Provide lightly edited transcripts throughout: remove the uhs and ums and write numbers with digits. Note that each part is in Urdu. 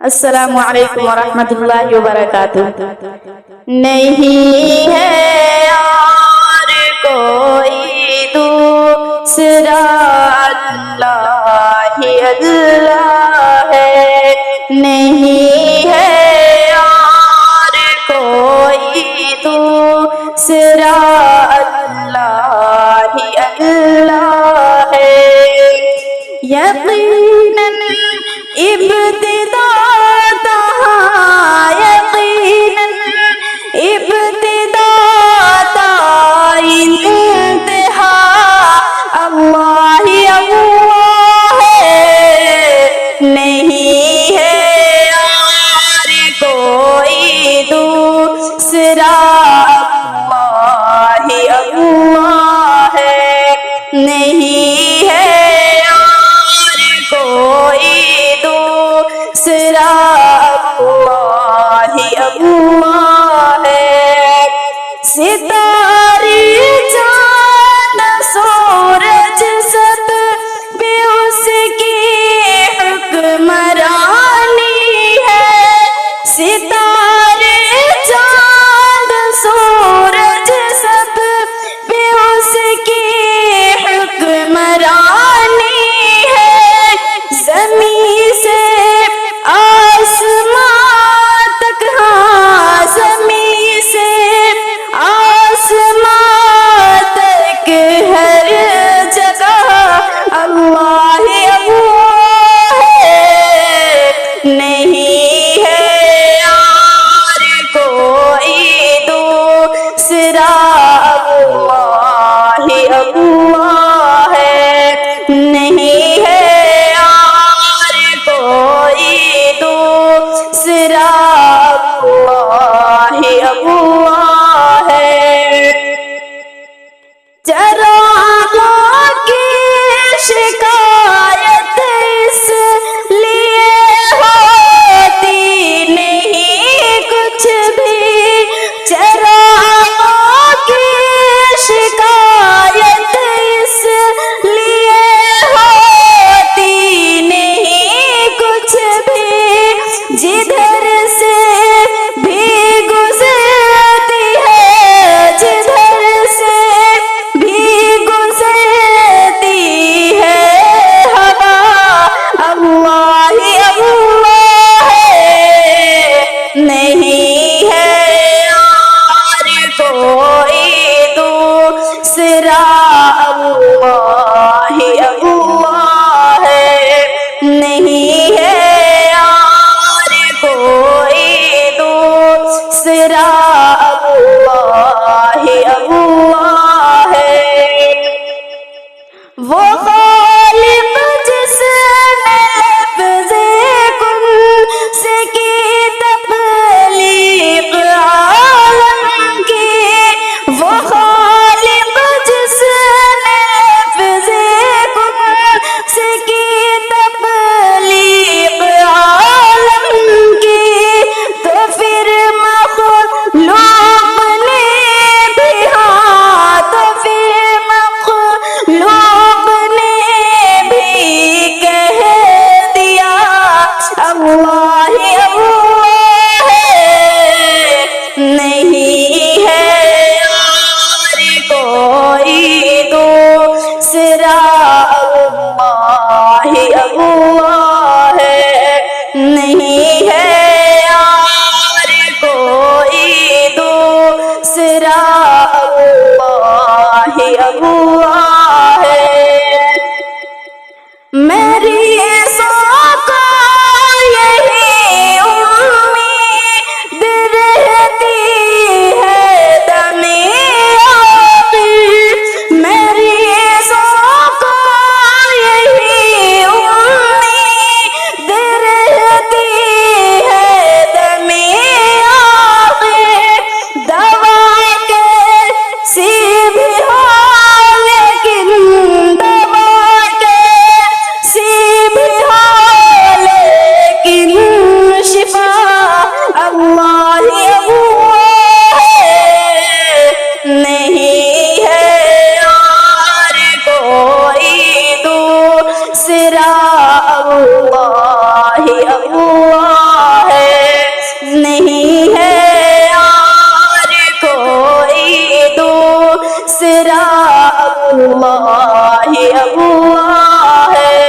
السلام علیکم ورحمۃ اللہ وبرکاتہ۔ نہیں ہے اور کوئی دوسرا، اللہ ہی اللہ ہے۔ نہیں ہے اور کوئی دوسرا، اللہ ہی اللہ ہے۔ یقیناً ابتدا تھا، یقیناً ابتدا تھا، انتہا اللہ ہی اللہ ہے۔ نہیں ہے اور کوئی دوسرا، اللہ ہی اللہ ہے۔ نہیں ہے اور کوئی دوسرا، اللہ ہی اللہ ہے۔ ستارے چاند سورج سب پہ اس کی حکمرانی ہے۔ ستارے چاند سورج سب پہ اس کی حکمرانی ہے۔ زمین سے آسمان تک، ہاں زمین سے آسمان تک، ہر جگہ اللہ ہی اللہ ہے۔ نہیں ہے اور کوئی دوسرا، اللہ ہی اللہ ہے۔ نہیں ہے اور کوئی دوسرا، اللہ ہی اللہ ہے۔ چراغوں کی شکایت اس لیے ہوتی نہیں کچھ بھی، چراغوں کی شکایت اس لیے ہوتی نہیں کچھ بھی، جدھر سے بھی گزرتی ہے، جدھر سے بھی گزرتی ہے ہوا، اللہ ہی اللہ ہے۔ نہیں ہے اور کوئی دوسرا، اللہ ہی اللہ ہے۔ نہیں ہے اور کوئی دوسرا، اللہ ہی اللہ ہے۔ وہ خالق جس نے لفظ کن سے کی تخلیق عالم کی، وہ خالق جس نے لفظ کن سے کی تخلیق عالم کی، تو پھر مخلوق نے بھی، ہاں تو پھر مخلوق نے بھی کہہ دیا اللہ ہی اللہ ہے۔ نہیں ہے اور کوئی دوسرا، اللہ ہی اللہ ہے۔ نہیں ہے اور کوئی دوسرا، اللہ ہی اللہ ہے۔ میری سو کو یہی امید رہتی ہے دم آخر، میری سو کو یہی امید رہتی ہے دم آخر، دوا کیسی بھی ہو اللہ اللہ ہے،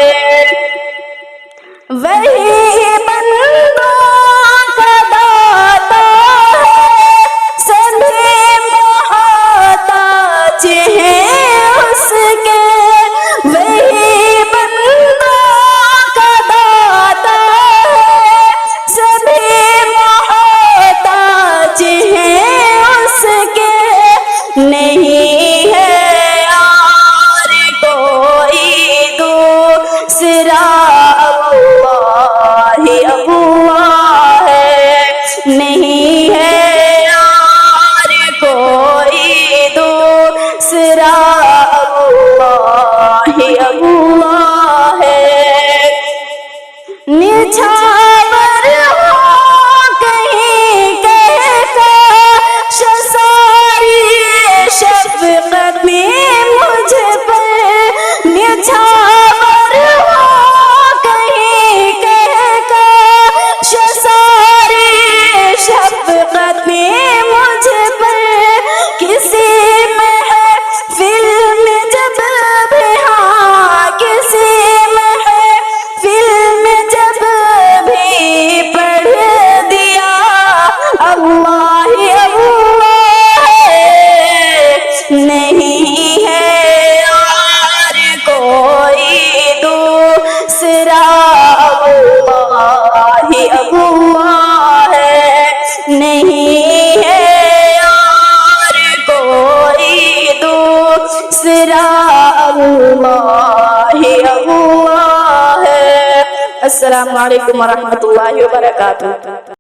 وہی بندوں کا داتا ہے، سبھی محتاج ہیں اس کے، وہی بندوں کا داتا ہے، سبھی محتاج ہیں اس کے، نہیں ہے اور کوئی دوسرا، اللہ اللہ ہے، نہیں ہے اور کوئی دوسرا، اللہ اللہ ہے، نچھاور ہو کہیں کاش ساری شفقت میں مجھ پر، نچھاور ہو کہیں کاش ساری شفقت میں مجھ پر، کسی محفل میں جب بھی، ہاں کسی محفل میں جب بھی پڑھ دیا اللہ اللہ ہے، نہیں ہے اور کوئی دوسرا، اللہ اللہ ہے، نہیں ہے اور کوئی دوسرا، اللہ اللہ ہے۔ السلام علیکم ورحمۃ اللہ وبرکاتہ۔